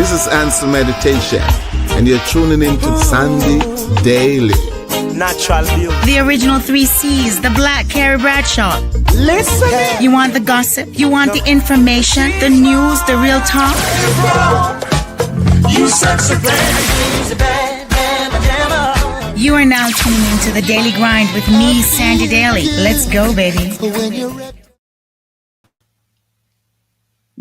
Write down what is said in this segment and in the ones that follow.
This is Answer Meditation, and you're tuning in to Sandy Daily. Natural beauty. The original three C's, the Black Carrie Bradshaw. Listen. You want the gossip? You want the information? The news? The real talk? You sexy You are now tuning into the Daily Grind with me, Sandy Daly. Let's go, baby.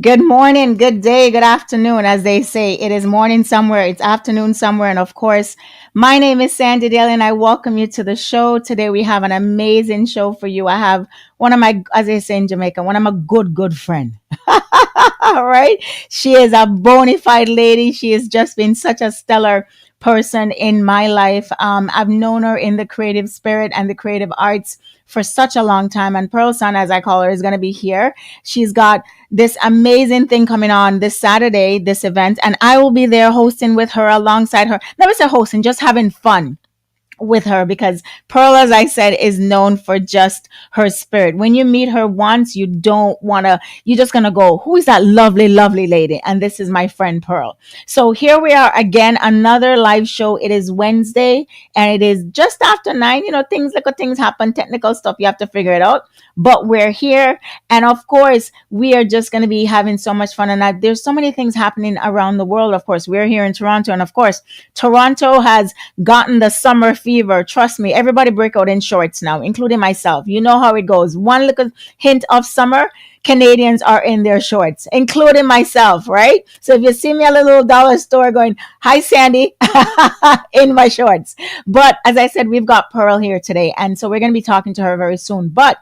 Good morning, good day, good afternoon. As they say, it is morning somewhere, it's afternoon somewhere. And of course, my name is Sandy Daly and I welcome you to the show. Today we have an amazing show for you. I have one of my, as they say in Jamaica, one of my good friend. All right. She is a bona fide lady. She has just been such a stellar person in my life. I've known her in the creative spirit and the creative arts for such a long time. And Pearl Xun, as I call her, is going to be here. She's got this amazing thing coming on this Saturday, this event, and I will be there hosting with her alongside her. Never say hosting, just having fun with her, because Pearl, as I said, is known for just her spirit. When you meet her once, you don't want to, you're just going to go, who is that lovely lady? And this is my friend Pearl. So here we are again, another live show. It is Wednesday and it is just after 9. You know, little things happen, technical stuff, you have to figure it out. But we're here. And of course, we are just going to be having so much fun. And there's so many things happening around the world. Of course, we're here in Toronto. And of course, Toronto has gotten the summer fever. Trust me, everybody break out in shorts now, including myself. You know how it goes. One little hint of summer, Canadians are in their shorts, including myself, right? So if you see me at a little dollar store going, hi, Sandy, in my shorts. But as I said, we've got Pearl here today. And so we're going to be talking to her very soon. But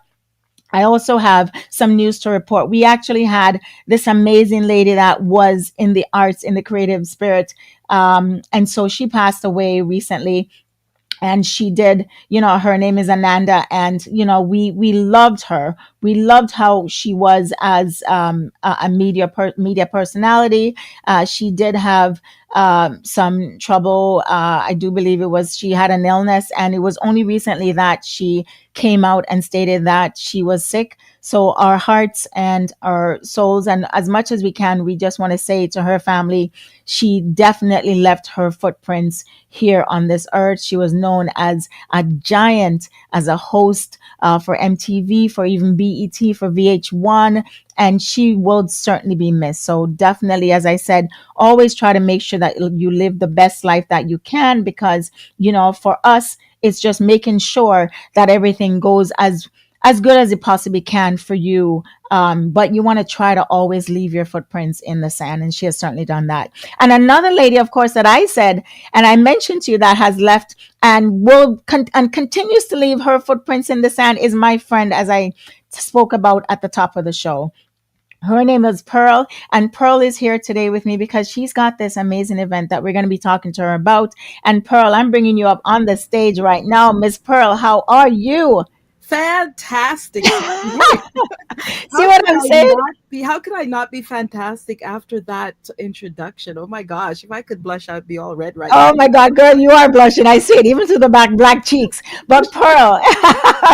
I also have some news to report. We actually had this amazing lady that was in the arts, in the creative spirit. And so she passed away recently. And she did, her name is Ananda. And, we loved her. We loved how she was as a media personality. She did have some trouble. I do believe she had an illness. And it was only recently that she came out and stated that she was sick. So our hearts and our souls, and as much as we can, we just want to say to her family, she definitely left her footprints here on this earth. She was known as a giant, as a host for MTV, for even BET, for VH1, and she will certainly be missed. So definitely, as I said, always try to make sure that you live the best life that you can, because, for us, it's just making sure that everything goes as good as it possibly can for you. But you want to try to always leave your footprints in the sand. And she has certainly done that. And another lady, of course, that I said, and I mentioned to you, that has left and and continues to leave her footprints in the sand is my friend, as I spoke about at the top of the show. Her name is Pearl, and Pearl is here today with me because she's got this amazing event that we're going to be talking to her about. And Pearl, I'm bringing you up on the stage right now. Miss Pearl, how are you? Fantastic. See what I'm saying? How could I not be fantastic after that introduction? Oh my gosh, if I could blush, I'd be all red right now. Oh my God, girl, you are blushing. I see it, even to the black cheeks. But Pearl,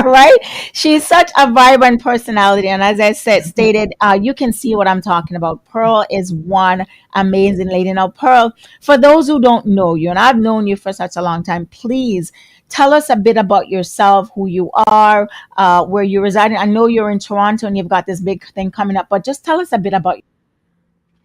right? She's such a vibrant personality. And as I stated, you can see what I'm talking about. Pearl is one amazing lady. Now, Pearl, for those who don't know you, and I've known you for such a long time, please tell us a bit about yourself, who you are, where you reside. I know you're in Toronto and you've got this big thing coming up, but just tell us a bit about you.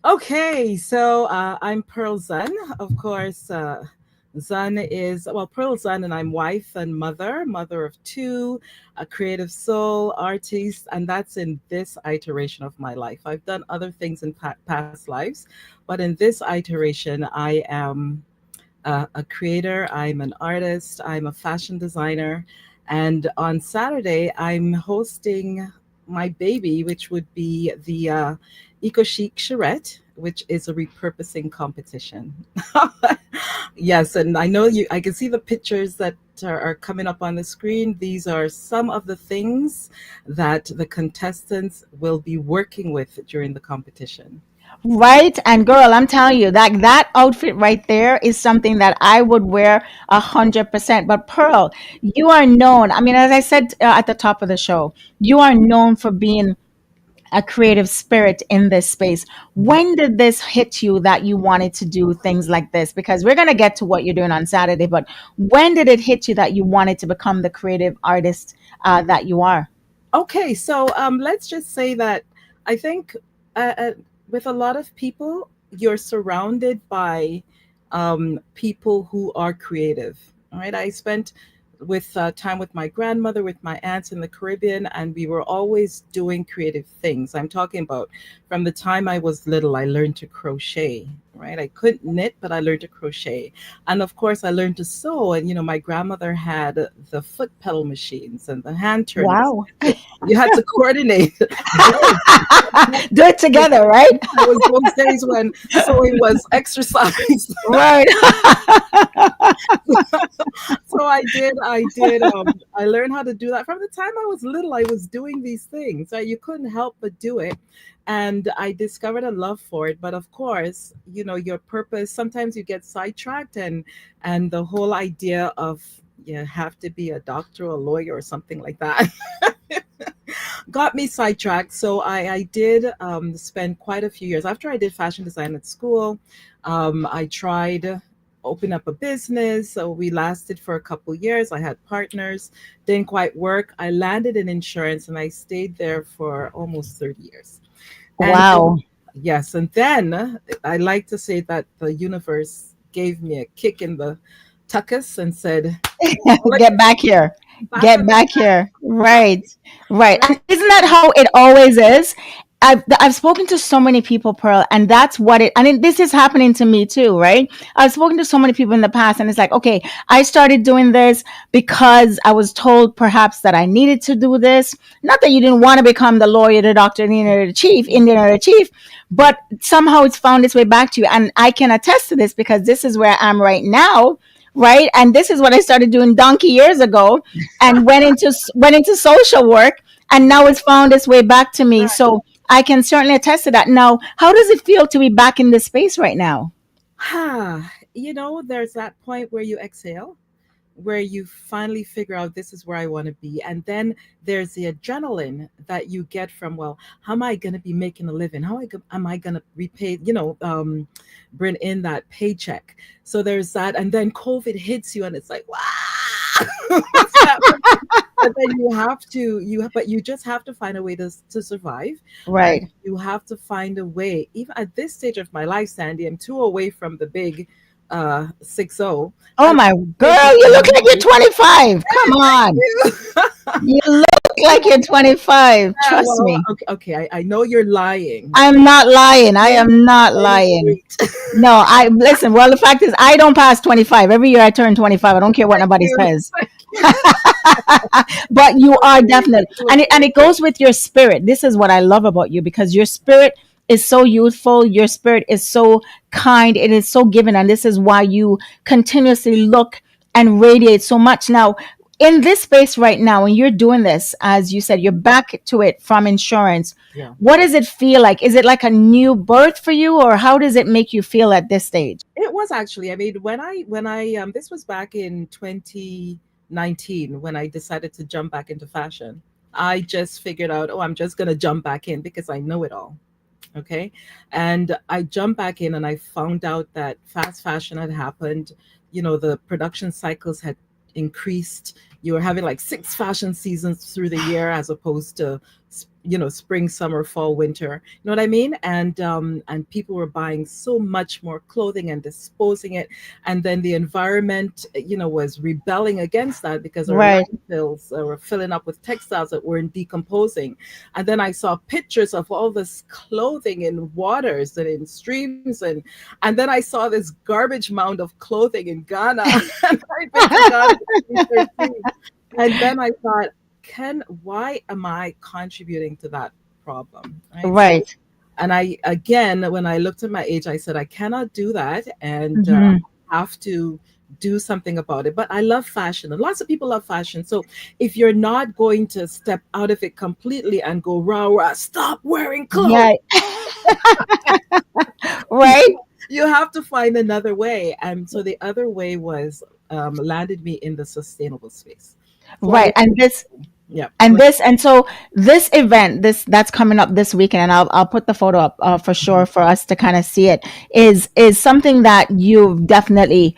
Okay, so I'm Pearl Xun. Of course, Xun is, Pearl Xun, and I'm wife and mother of 2, a creative soul artist, and that's in this iteration of my life. I've done other things in past lives, but in this iteration, I am a creator, I'm an artist, I'm a fashion designer, and on Saturday I'm hosting my baby, which would be the Eco Chic Charrette, which is a repurposing competition. Yes, and I can see the pictures that are coming up on the screen. These are some of the things that the contestants will be working with during the competition. Right. And girl, I'm telling you that outfit right there is something that I would wear 100%. But Pearl, you are known. I mean, as I said at the top of the show, you are known for being a creative spirit in this space. When did this hit you that you wanted to do things like this? Because we're going to get to what you're doing on Saturday, but when did it hit you that you wanted to become the creative artist that you are? Okay, so let's just say that I think with a lot of people, you're surrounded by people who are creative. All right, I spent with time with my grandmother, with my aunts in the Caribbean, and we were always doing creative things. I'm talking about from the time I was little, I learned to crochet. Right, I couldn't knit, but I learned to crochet, and of course, I learned to sew. And my grandmother had the foot pedal machines and the hand turners. Wow. You had to coordinate both. Do it together, right? It was those days when sewing was exercise. Right. So I learned how to do that from the time I was little. I was doing these things, right? You couldn't help but do it, and I discovered a love for it. But of course, your purpose, sometimes you get sidetracked, and the whole idea of you have to be a doctor or a lawyer or something like that got me sidetracked. So I did spend quite a few years after I did fashion design at school. I tried open up a business. So we lasted for a couple years. I had partners, didn't quite work. I landed in insurance and I stayed there for almost 30 years. And Wow. yes, and then I like to say that the universe gave me a kick in the tuckus and said, Get back here. back Get on the back here. track, Right. Right. right? And isn't that how it always is? I've spoken to so many people, Pearl, and that's what this is happening to me too, right? I've spoken to so many people in the past, and it's like, okay, I started doing this because I was told perhaps that I needed to do this. Not that you didn't want to become the lawyer, the doctor, Indian or the chief, but somehow it's found its way back to you. And I can attest to this because this is where I'm right now, right? And this is what I started doing donkey years ago, and went into social work, and now it's found its way back to me. So I can certainly attest to that. Now, how does it feel to be back in this space right now? There's that point where you exhale, where you finally figure out this is where I want to be. And then there's the adrenaline that you get from, well, how am I going to be making a living? Am I going to repay, bring in that paycheck? So there's that. And then COVID hits you and it's like, wow, what's happening? But then you just have to find a way to survive. And Right. you have to find a way, even at this stage of my life, Sandy, I'm too away from the big 60. Oh I'm my thinking, girl, you look like you're 25. Come on. You look like you're 25. yeah, Trust well, me. okay, I know you're lying. I'm not lying. I am not lying. 28. No, I listen. Well, the fact is, I don't pass 25. Every year I turn 25. I don't care what Thank nobody you. says. But you are definitely, and it goes with your spirit. This is what I love about you, because your spirit is so youthful. Your spirit is so kind. It is so giving, and this is why you continuously look and radiate so much. Now, in this space right now, when you're doing this, as you said, you're back to it from insurance. Yeah. What does it feel like? Is it like a new birth for you, or how does it make you feel at this stage? It was actually, I mean, when I this was back in 2019 when I decided to jump back into fashion. I just figured out, oh, I'm just gonna jump back in because I know it all. Okay. And I jumped back in and I found out that fast fashion had happened. The production cycles had increased. You were having like 6 fashion seasons through the year as opposed to spring, summer, fall, winter. You know what I mean? And people were buying so much more clothing and disposing it. And then the environment, was rebelling against that because our Right. landfills were filling up with textiles that weren't decomposing. And then I saw pictures of all this clothing in waters and in streams, and then I saw this garbage mound of clothing in Ghana. And I'd been to Ghana in 2013. And then I thought, why am I contributing to that problem? Right. So, Right. and I, again, when I looked at my age, I said, I cannot do that, and Mhm. have to do something about it. But I love fashion, and lots of people love fashion. So if you're not going to step out of it completely and go rah rah, stop wearing clothes, Yeah. Right. you have to find another way. And so the other way was landed me in the sustainable space. So I Right. And this. Yeah. And so this event, this that's coming up this weekend, and I'll put the photo up for sure for us to kind of see it. Is something that you've definitely.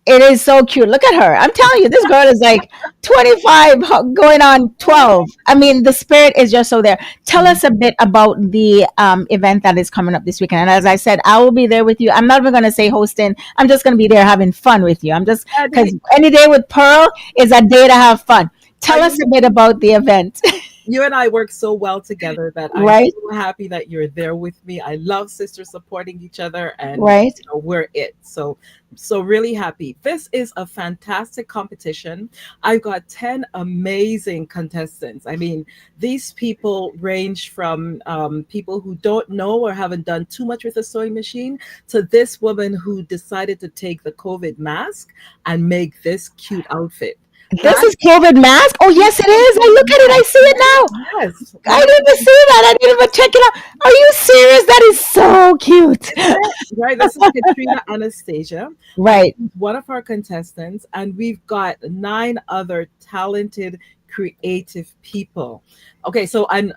It is so cute. Look at her. I'm telling you, this girl is like 25 going on 12. I mean, the spirit is just so there. Tell us a bit about the event that is coming up this weekend. And as I said, I will be there with you. I'm not even going to say hosting. I'm just going to be there having fun with you. I'm just And because any day with Pearl is a day to have fun. I Tell us a bit about the event. you and I work so well together that I'm Right? so happy that you're there with me. I love sisters supporting each other, and Right? we're it. So really happy. This is a fantastic competition. I've got 10 amazing contestants. I mean, these people range from people who don't know or haven't done too much with a sewing machine to this woman who decided to take the COVID mask and make this cute outfit. This That is COVID mask. Oh, yes, it is. I look at it. I see it now. yes, I one of didn't even see that. I didn't even check it out. Are you serious? That is so cute. right. This is Katrina Anastasia, and Right. she's one of our contestants, and we've got 9 other talented, creative people. Okay, so and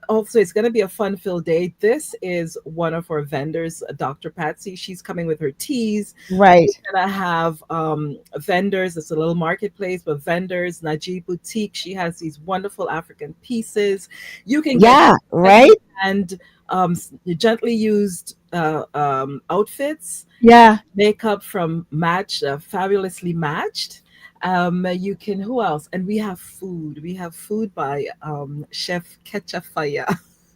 also it's going to be a fun-filled day. This is one of our vendors, Dr. Patsy. She's coming with her teas. Right. We're gonna have vendors. It's a little marketplace, but vendors. Najee Boutique. She has these wonderful African pieces. You can get Yeah. Right. and gently used outfits, Yeah. makeup from Match, fabulously matched. You can who else? And we have food. We have food by Chef Ketchafaya.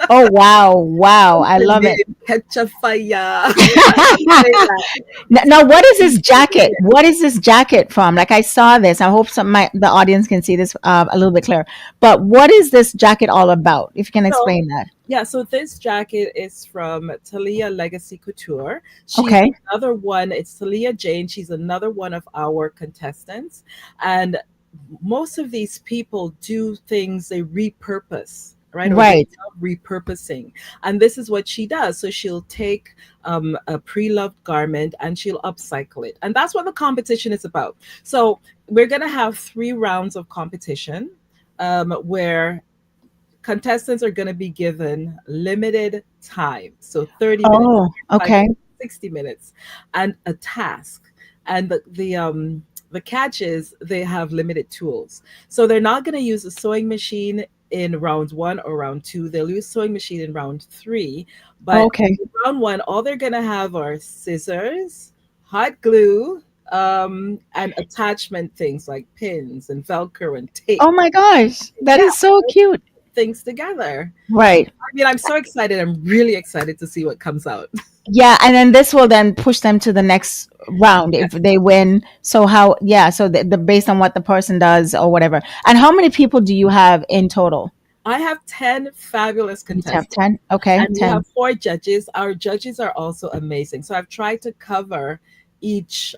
Oh, wow. Wow. I The love it. name Ketchafaya. Say that. Now, what is this jacket? What is this jacket from? Like, I saw this. I hope the audience can see this a little bit clearer. But what is this jacket all about? If you can So explain that. yeah, so this jacket is from Talia Legacy Couture. She's Okay. another one. It's Talia Jane. She's another one of our contestants. And most of these people do things they repurpose, right? Or they Right. love repurposing. And this is what she does. So she'll take a pre-loved garment and she'll upcycle it. And that's what the competition is about. So we're going to have 3 rounds of competition where contestants are going to be given limited time, so 30 minutes, Oh, 5 okay. 60 minutes, and a task. And the catch is they have limited tools, so they're not going to use a sewing machine in round 1 or round 2. They'll use sewing machine in round 3, but Okay. in round 1 all they're going to have are scissors, hot glue, and attachment things like pins and velcro and tape. Oh my gosh. That Yeah, is so cute. things together. Right. I mean, I'm so excited. I'm really excited to see what comes out. Yeah, and then this will then push them to the next round if they win. So how? Yeah, so the based on what the person does or whatever. And how many people do you have in total? I have 10 fabulous You have contestants, 10. Okay, and we 10. have 4 judges. Our judges are also amazing. So I've tried to cover each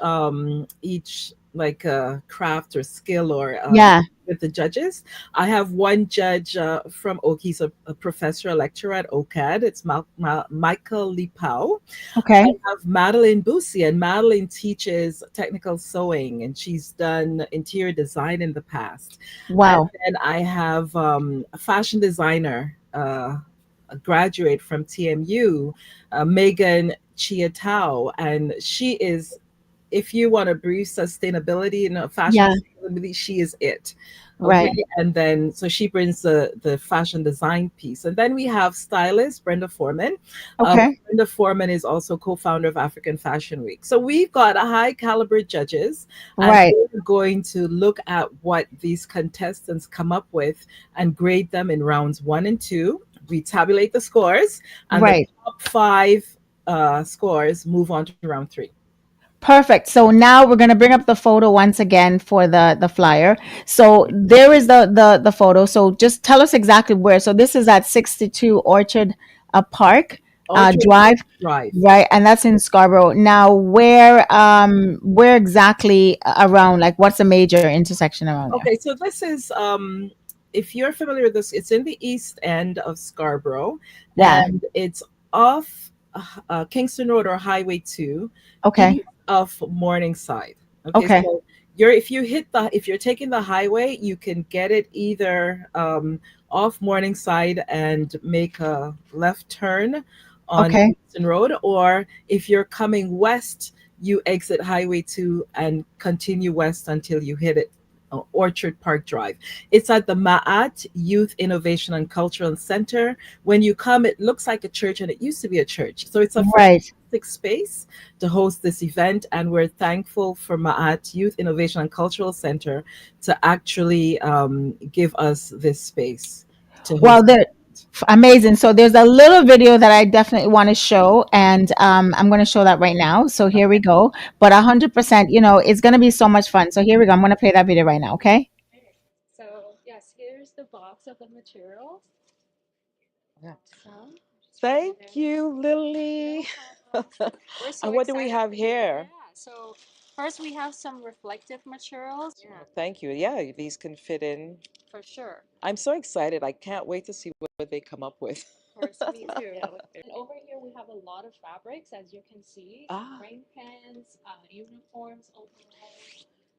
like craft or skill or Yeah. with the judges. I have one judge from Oak. He's a professor, a lecturer at OCAD. It's Michael Lipau. Okay. I have Madeline Boosie, and Madeline teaches technical sewing, and she's done interior design in the past. And Wow. then I have a fashion designer, a graduate from TMU, Megan Chiatao, and she is, if you want to breathe sustainability in a fashion Yeah. sustainability, she is it. Okay, Right. and then so she brings the fashion design piece, and then we have stylist Brenda Foreman. Okay. Brenda Foreman is also co-founder of African Fashion Week. So we've got a high caliber judges, and Right. we're going to look at what these contestants come up with and grade them in rounds 1 and 2. We tabulate the scores, and the Right. top 5 scores move on to round 3. Perfect. So now we're going to bring up the photo once again for the flyer. So there is the photo. So just tell us exactly where. So this is at 62 Orchard Park Ultra Drive, Drive. right? And that's in Scarborough. Now, where exactly around? Like, what's the major intersection around there? Okay, so this is if you're familiar with this, it's in the east end of Scarborough, Yeah. and it's off Kingston Road or Highway 2, Okay. east of Morningside. Okay, Okay. so if you hit the if you're taking the highway, you can get it either off Morningside and make a left turn on Okay. Eastern Road, or if you're coming west, you exit Highway 2 and continue west until you hit it. Orchard Park Drive. It's at the Ma'at Youth Innovation and Cultural Center. When you come, it looks like a church, and it used to be a church. So it's a Right. fantastic space to host this event, and we're thankful for Ma'at Youth Innovation and Cultural Center to actually give us this space to Well, host. amazing. So there's a little video that I definitely want to show, and I'm going to show that right now. So here we go. But 100%, it's going to be so much fun. So here we go. I'm going to play that video right now. Okay. Yeah. Thank you, Lily. And what do we have here? Thank you. Yeah, these can fit in. I'm so excited. I can't wait to see what they come up with. Ah,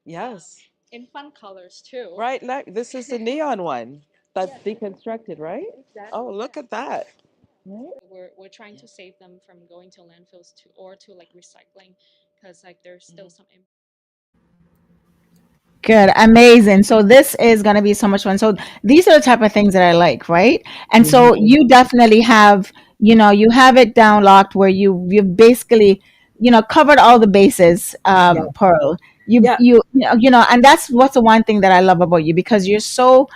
yes. Right. Like this is the neon one that's deconstructed, right? Oh, look at that. Right? Good, amazing. So this is going to be so much fun. So these are the type of things that I like, right? And so Mhm. you definitely have, you have it down locked where you've basically, covered all the bases, Yeah. Pearl. Yeah. And that's what's the one thing that I love about you, because you're so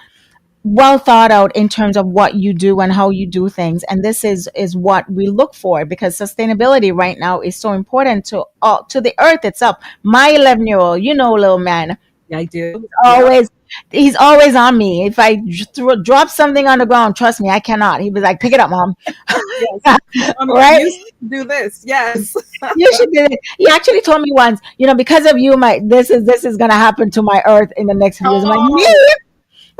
well thought out in terms of what you do and how you do things. And this is what we look for, because sustainability right now is so important to the earth itself. My 11-year-old, little man, Yeah, I do. Yeah. always he's always on me. If I drop something on the ground, trust me, I cannot. He was like, "Pick it up, mom." Yes. Right? You do this. Yes. You should do it. He actually told me once, because of you, my this is gonna happen to my earth in the next few years. I'm like, me,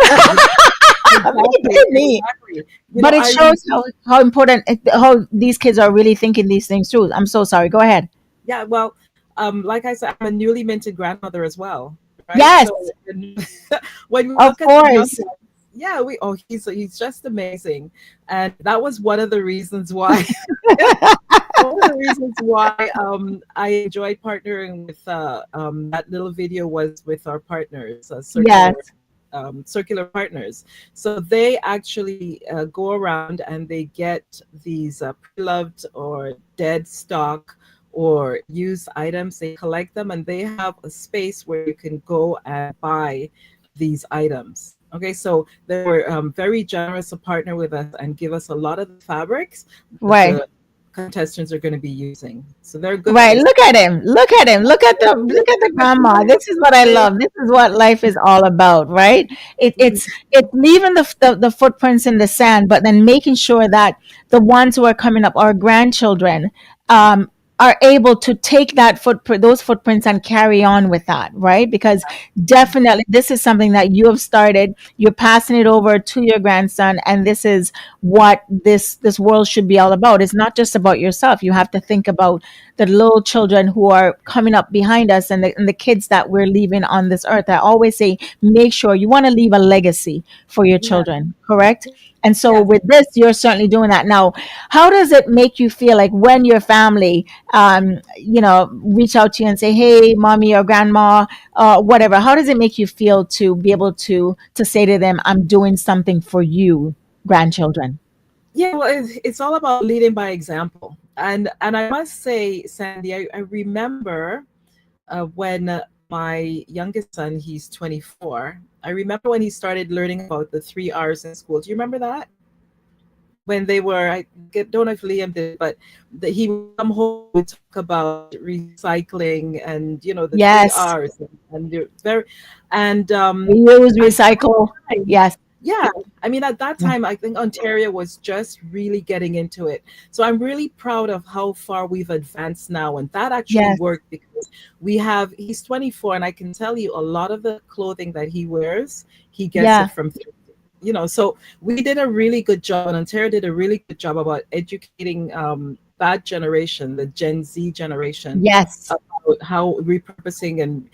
Oh, exactly. me. Exactly. But it I shows how important how these kids are really thinking these things through. I'm so sorry. Go ahead. yeah, well, like I said, I'm a newly minted grandmother as well, right? Yes, So when we of look at the young course. ones, yeah, he's just amazing, and that was one of the reasons why one of the reasons why I enjoyed partnering with that little video was with our partners, Yes, circular partners. So they actually go around and they get these pre-loved or dead stock or used items. They collect them, and they have a space where you can go and buy these items. Okay, so they were very generous to partner with us and give us a lot of the fabrics that right. the contestants are going to be using. So they're a good Right. place. Look at him. Look at him. Look at the grandma. This is what I love. This is what life is all about, right? It's leaving the footprints in the sand, but then making sure that the ones who are coming up, our grandchildren, um, are able to take those footprints and carry on with that, right? Because definitely this is something that you have started. You're passing it over to your grandson, and this is what this world should be all about. It's not just about yourself. You have to think about the little children who are coming up behind us, and the kids that we're leaving on this earth. I always say, make sure you want to leave a legacy for your Yeah, children, correct? And so yeah. with this, you're certainly doing that. Now, how does it make you feel like when your family, reach out to you and say, hey, mommy or grandma, whatever, how does it make you feel to be able to say to them, I'm doing something for you, grandchildren? Yeah, well, it's all about leading by example. And I must say, Sandy, I remember when my youngest son, he's 24. I remember when he started learning about the 3 R's in school. Do you remember that? When they were, don't know if Liam did, but he would come home and talk about recycling and the three Yes. R's and they're very and Reuse, at recycle. that time, Yes. yeah, I mean, at that time, I think Ontario was just really getting into it. So I'm really proud of how far we've advanced now. And that actually Yes. worked because he's 24, and I can tell you a lot of the clothing that he wears, he gets Yeah. it from so we did a really good job, and Ontario did a really good job about educating that generation, the Gen Z generation, Yes. about how repurposing and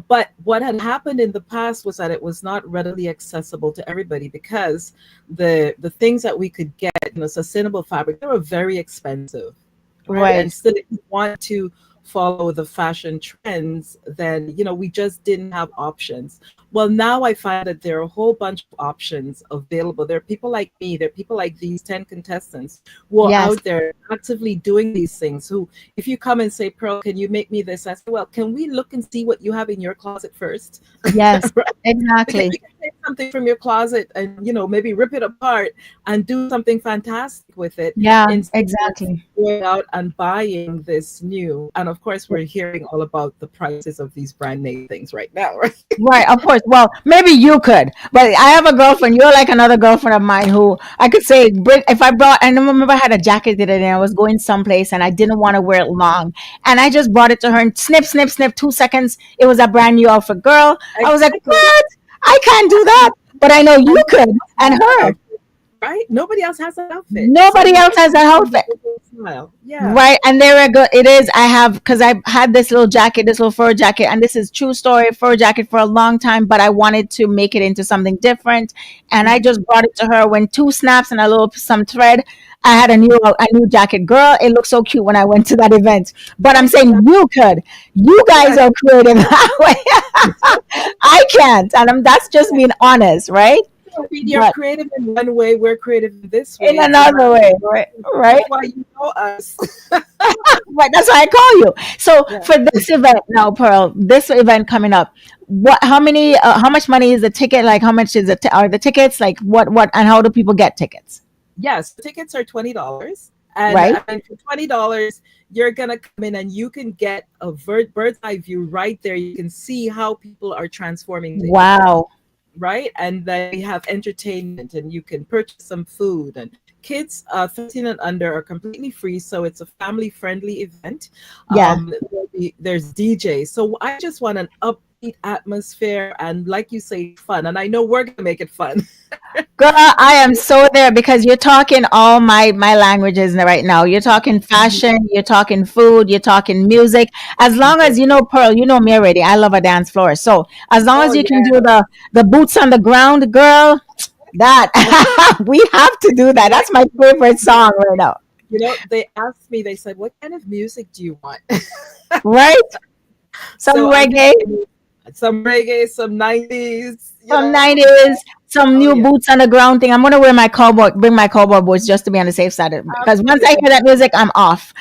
but what had happened in the past was that it was not readily accessible to everybody because the things that we could get, sustainable fabric, they were very expensive, right? Right. And still, if you want to follow the fashion trends, then we just didn't have options. Well, now I find that there are a whole bunch of options available. There are people like me, there are people like these 10 contestants who are Yes. out there actively doing these things. Who, if you come and say, Pearl, can you make me this? I say, well, can we look and see what you have in your closet first? Yes. Right? Because Exactly. you can take something from your closet and maybe rip it apart and do something fantastic with it Yeah. instead of Exactly. going out and buying this new. And of course, we're hearing all about the prices of these brand name things right now, right? Right, of course. Well, maybe you could, but I have a girlfriend. You're like another girlfriend of mine who I could say, bring. If I brought, I remember I had a jacket the other day. I was going someplace and I didn't want to wear it long, and I just brought it to her and snip, snip, snip. 2 seconds, it was a brand new outfit. Girl, I was like, Exactly. what? I can't do that, but I know you And could, and her. right? Nobody else has that outfit. Nobody So else has that outfit. style. Yeah. Right, and there we go. It is. I have because I had this little jacket, this little fur jacket, and this is true story fur jacket for a long time. But I wanted to make it into something different, and I just brought it to her. When 2 snaps and a little some thread, I had a new jacket. Girl, it looked so cute when I went to that event. But I'm saying you could. You guys Yes. are creative that way. I can't, and that's just being honest, right? You're But creative in one way, we're creative in this in way. another way, right? Right. That's why you know us. Right, that's why I call you. So Yeah. for this event now, Pearl, this event coming up, how much money is the ticket? Like, how much is are the tickets? Like, and how do people get tickets? Yes, tickets are $20. And, Right? for $20, you're gonna come in and you can get a bird's eye view right there. You can see how people are transforming the event. Wow. Right? And then we have entertainment, and you can purchase some food. And kids 13 and under are completely free, so it's a family-friendly event. Yeah. There's DJs, so I just want an upbeat atmosphere and, like you say, fun. And I know we're gonna make it fun. Girl, I am so there because you're talking all my languages right now. You're talking fashion, you're talking food, you're talking music. As long as you know, Pearl, you know me already. I love a dance floor. So as long Oh as you can yeah. do the boots on the ground, girl, that we have to do that. That's my favorite song right now. They asked me, they said, what kind of music do you want? Right? Some So I reggae, some reggae, some 90s, some 90s, some Oh new yeah. boots on the ground thing. I'm gonna bring my cowboy boots just to be on the safe side. Because once I hear that music, I'm off.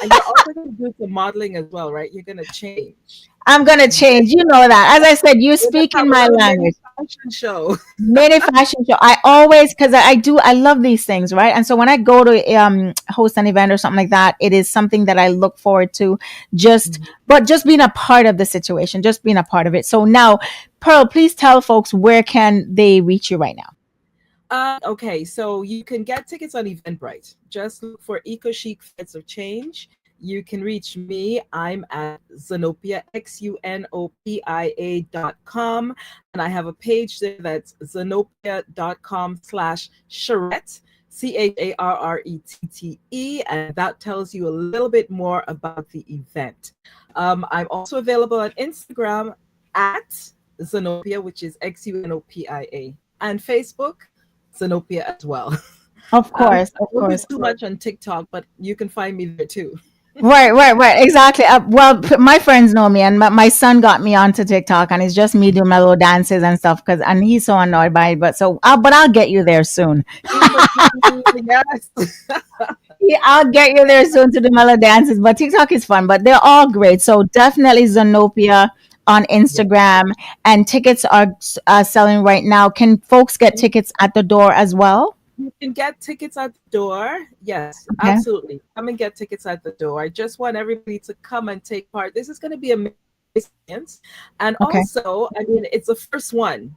And you're also going to do some modeling as well, right? You're going to change. I'm gonna change. You know that. As I said, you We're going speak to have in a my little mini language. fashion show. Many fashion show. I always because I love these things, right? And so when I go to host an event or something like that, it is something that I look forward to. Just being a part of the situation, just being a part of it. So now, Pearl, please tell folks where can they reach you right now. Okay, so you can get tickets on Eventbrite. Just look for Eco Chic Fits of Change. You can reach me. I'm at Xnopia, XUNOPIA.com. And I have a page there that's xenopia.com/charrette, CHARRETTE. And that tells you a little bit more about the event. I'm also available on Instagram at Xnopia, which is XUNOPIA, and Facebook, Xnopia as well. Of I course, of don't do course. too much on TikTok, but you can find me there too. Right. Exactly. Well, my friends know me, and my son got me onto TikTok, and it's just me doing my little dances and stuff. And he's so annoyed by it. But I'll get you there soon. Yes. Yeah, I'll get you there soon to do my little dances. But TikTok is fun, but they're all great. So definitely Xenopia on Instagram, and tickets are selling right now. Can folks get tickets at the door as well? You can get tickets at the door. Yes, Okay. absolutely. Come and get tickets at the door. I just want everybody to come and take part. This is going to be amazing experience. And Okay. also, I mean, it's the first one,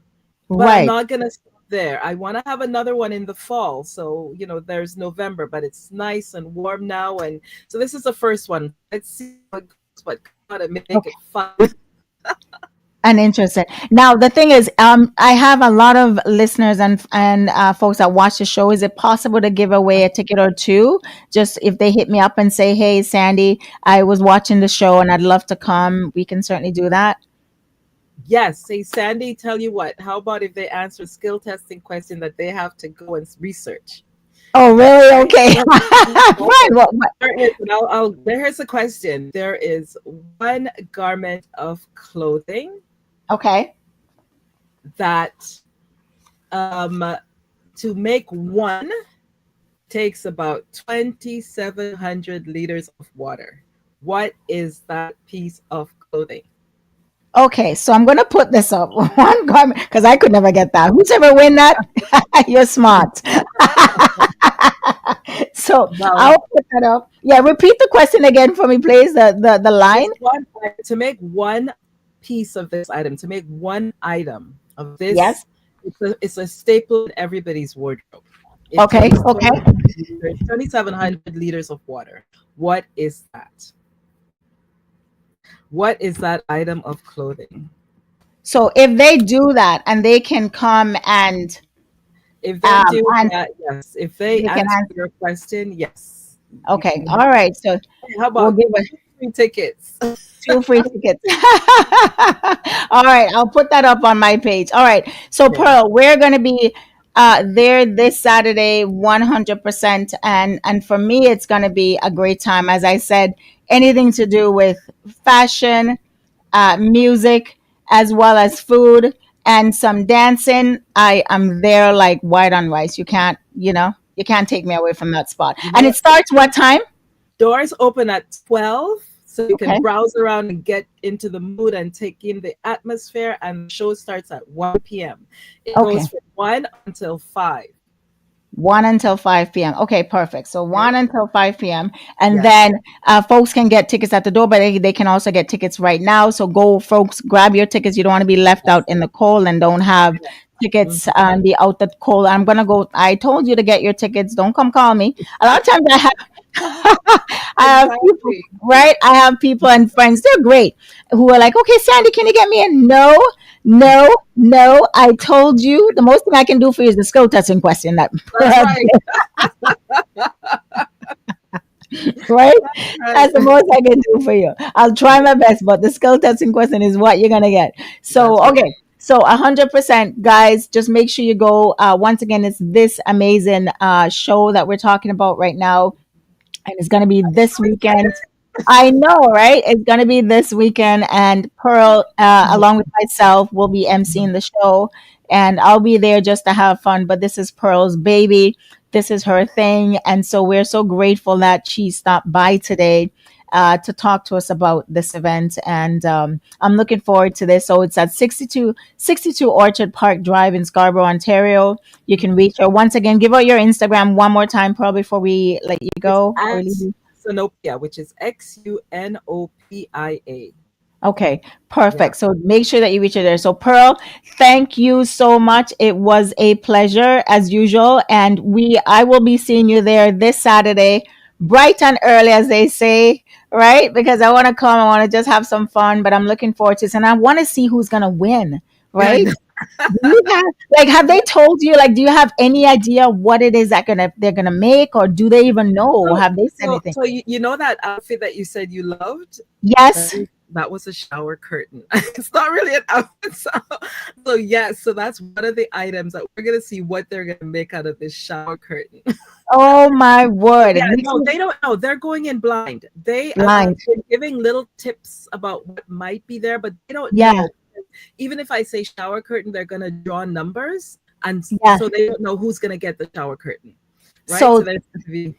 but I'm Right. not going to stop there. I want to have another one in the fall. So, there's November, but it's nice and warm now. And so this is the first one. Let's see how it goes, but gotta make it fun. And interesting. Now, the thing is, I have a lot of listeners and folks that watch the show. Is it possible to give away a ticket or two? Just if they hit me up and say, "Hey, Sandy, I was watching the show and I'd love to come," we can certainly do that. Yes. Say, Sandy, tell you what, how about if they answer a skill testing question that they have to go and research? Oh, really? Right? Okay. Okay. Fine. What? There is, and here's a question. There is one garment of clothing Okay. that um, to make one takes about 2,700 liters of water. What is that piece of clothing? Okay, so I'm gonna put this up one garment because I could never get that. Who's ever win that? You're smart. So Well, I'll put that up. Yeah, repeat the question again for me, please. The line. just one to make one piece of this item, to make one item of this, Yes. it's a staple in everybody's wardrobe. It Okay. takes Okay. 2,700 liters of water. What is that? What is that item of clothing? So if they do that and they can come and If they do and that, yes. If they they can answer answer. your question, yes. You Okay. can All right. So hey, how we'll about give a 3 tickets? two free tickets. All right, I'll put that up on my page. All right. So Okay. Pearl, we're gonna be there this Saturday 100%, and for me it's gonna be a great time. As I said, anything to do with fashion, music, as well as food and some dancing. I am there like white on rice. You can't take me away from that spot. You know And it what? starts what time? Doors open at 12, so you can Okay. browse around and get into the mood and take in the atmosphere. And the show starts at 1 p.m. It Okay. goes from 1 until 5. 1 until 5 p.m. Okay, perfect. So Okay. 1 until 5 p.m. And Yes. then folks can get tickets at the door, but they can also get tickets right now. So go, folks, grab your tickets. You don't want to be left out in the cold and don't have tickets Mhm. and be out the cold. I'm going to go. I told you to get your tickets. Don't come call me. A lot of times I have. I have people, Exactly. right? I have people and friends, they're great, who are like, okay, Sandy, can you get me in? No, no, no. I told you the most thing I can do for you is the skill testing question that That's right. right? Right. That's the most I can do for you. I'll try my best, but the skill testing question is what you're gonna get. So That's right. okay. So 100%, guys, just make sure you go. Once again, it's this amazing show that we're talking about right now, and it's gonna be this So excited. weekend. I know, right? It's gonna be this weekend, and Pearl, along with myself, will be emceeing the show, and I'll be there just to have fun. But this is Pearl's baby. This is her thing, and so we're so grateful that she stopped by today to talk to us about this event. And I'm looking forward to this. So it's at 62 Orchard Park Drive in Scarborough, Ontario. You can reach her once again. Give out your Instagram one more time, Pearl, before we let you It's go. Before we at leave you. Xnopia, which is Xunopia. Okay, Yeah. perfect. So make sure that you reach her there. So Pearl, thank you so much. It was a pleasure as usual, and I will be seeing you there this Saturday, bright and early, as they say, right? Because I want to come, I want to just have some fun, but I'm looking forward to this, and I want to see who's gonna win, Yeah, I right? know. Do you have they told you, like, do you have any idea what it is that they're gonna make, or do they even know? So, Have they said so, anything? so you know that outfit that you said you loved? Yes. That was a shower curtain. It's not really an outfit. So yes, so that's one of the items that we're gonna see what they're gonna make out of this shower curtain. Oh my So word. yeah, It makes no, me they don't know. They're going in blind. They blind. been giving little tips about what might be there, but they don't Yeah. know. Even if I say shower curtain, they're gonna draw numbers, and Yeah. so they don't know who's gonna get the shower curtain, right? So So there's gonna be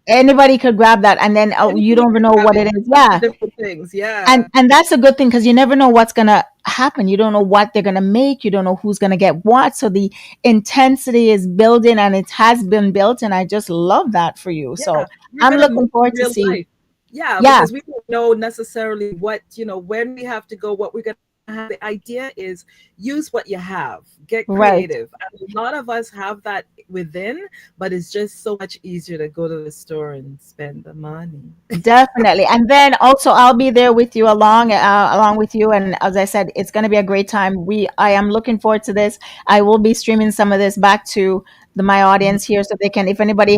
anybody could grab that, and then you anybody don't even can know grab what it. it is. Bunch of Yeah. different things. Yeah. And that's a good thing because you never know what's gonna happen. You don't know what they're gonna make. You don't know who's gonna get what. So the intensity is building, and it has been built, and I just love that for you. Yeah, So we're I'm gonna meet looking in forward to real see. life. Yeah, Yeah. because we don't know necessarily what, when we have to go, what we're gonna have. The idea is use what you have, get Right. creative. And a lot of us have that within, but it's just so much easier to go to the store and spend the money. Definitely. And then also I'll be there with you along with you. And as I said, it's going to be a great time. I am looking forward to this. I will be streaming some of this back to my audience here so they can, if anybody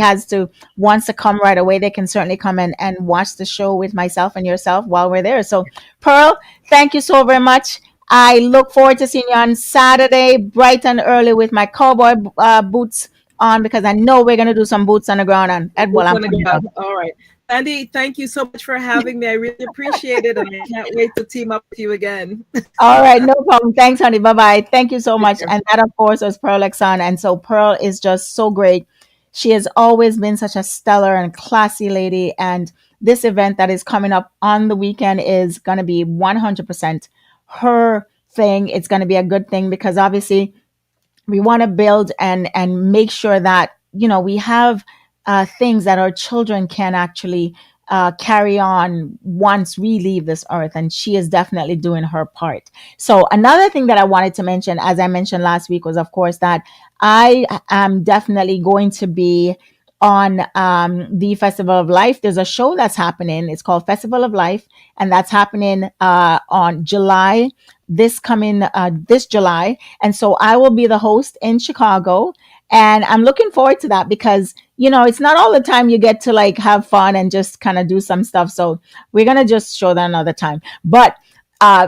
wants to come right away, they can certainly come and watch the show with myself and yourself while we're there. So Pearl, thank you so very much. I look forward to seeing you on Saturday, bright and early with my cowboy boots on because I know we're going to do some boots on the ground and well, Boots I'm on the putting it out. ground. All right. Sandy, thank you so much for having me. I really appreciate it. And I can't wait to team up with you again. All right, no problem. Thanks, honey. Bye bye. Thank you so Take much. care. And that, of course, was Pearl Xun. And so Pearl is just so great. She has always been such a stellar and classy lady. And this event that is coming up on the weekend is going to be 100% her thing. It's going to be a good thing because obviously we want to build and make sure that we have things that our children can actually carry on once we leave this earth, and she is definitely doing her part. So another thing that I wanted to mention, as I mentioned last week, was of course that I am definitely going to be on the Festival of Life. There's a show that's happening. It's called Festival of Life, and that's happening on July, this July. And so I will be the host in Chicago. And I'm looking forward to that because, it's not all the time you get to like have fun and just kind of do some stuff. So we're going to just show that another time. But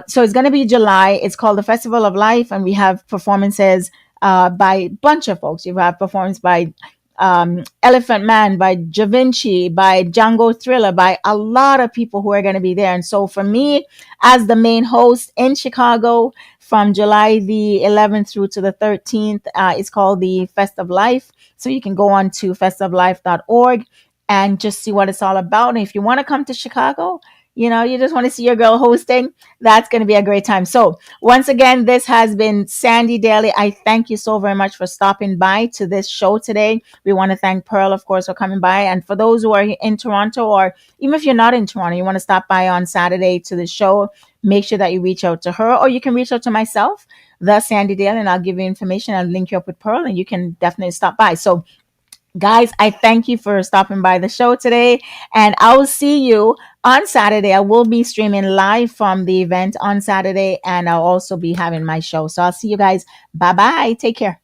so it's going to be July. It's called the Festival of Life. And we have performances by a bunch of folks. You have performance by Elephant Man, by Ja Vinci, by Django Thriller, by a lot of people who are going to be there. And so for me, as the main host in Chicago from July the 11th through to the 13th, it's called the Fest of Life. So you can go on to festoflife.org and just see what it's all about. And if you want to come to Chicago, you just want to see your girl hosting, that's going to be a great time. So once again, this has been Sandy Daly. I thank you so very much for stopping by to this show today. We want to thank Pearl, of course, for coming by. And for those who are in Toronto, or even if you're not in Toronto, you want to stop by on Saturday to the show, make sure that you reach out to her, or you can reach out to myself, the Sandy Daly, and I'll give you information. I'll link you up with Pearl, and you can definitely stop by. So guys, I thank you for stopping by the show today, and I will see you on Saturday. I will be streaming live from the event on Saturday, and I'll also be having my show. So I'll see you guys. Bye bye. Take care.